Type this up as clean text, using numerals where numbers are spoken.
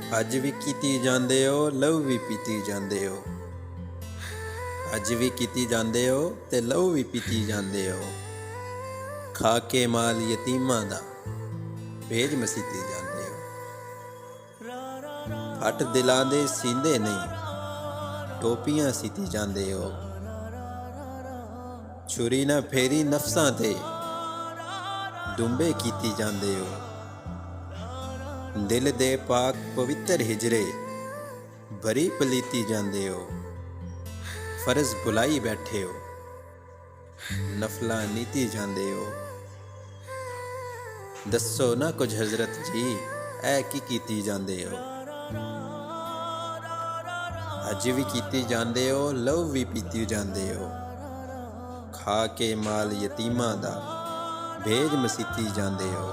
ਅੱਜ ਵੀ ਕੀਤੀ ਜਾਂਦੇ ਹੋ, ਲਹੂ ਵੀ ਪੀਤੀ ਜਾਂਦੇ ਹੋ। ਅੱਜ ਵੀ ਕੀਤੀ ਜਾਂਦੇ ਹੋ ਤੇ ਲਹੂ ਵੀ ਪੀਤੀ ਜਾਂਦੇ ਹੋ। ਖਾ ਕੇ ਮਾਲ ਯਤੀਮਾਂ ਦਾ ਭੇਜ ਮਸੀਤੀ ਜਾਂਦੇ ਹੋ। ਫੱਟ ਦਿਲਾਂ ਦੇ ਸੀਂਦੇ ਨਹੀਂ, ਟੋਪੀਆਂ ਸੀਤੀ ਜਾਂਦੇ ਹੋ। ਛੁਰੀ ਨਾ ਫੇਰੀ ਨਫਸਾਂ ਤੇ, ਦੁੰਬੇ ਕੀਤੀ ਜਾਂਦੇ ਹੋ। ਦਿਲ ਦੇ ਪਾਕ ਪਵਿੱਤਰ ਹਿਜਰੇ ਭਰੀ ਪਲੀਤੀ ਜਾਂਦੇ ਹੋ। ਫਰਜ਼ ਭੁਲਾਈ ਬੈਠੇ ਹੋ, ਨਫਲਾਂ ਨੀਤੀ ਜਾਂਦੇ ਹੋ। ਦੱਸੋ ਨਾ ਕੁਝ ਹਜ਼ਰਤ ਜੀ, ਐ ਕੀ ਕੀਤੀ ਜਾਂਦੇ ਹੋ। ਅੱਜ ਵੀ ਕੀਤੀ ਜਾਂਦੇ ਹੋ, ਲਹੂ ਵੀ ਪੀਤੀ ਜਾਂਦੇ ਹੋ। ਖਾ ਕੇ ਮਾਲ ਯਤੀਮਾਂ ਦਾ ਭੇਜ ਮਸੀਤੀ ਜਾਂਦੇ ਹੋ।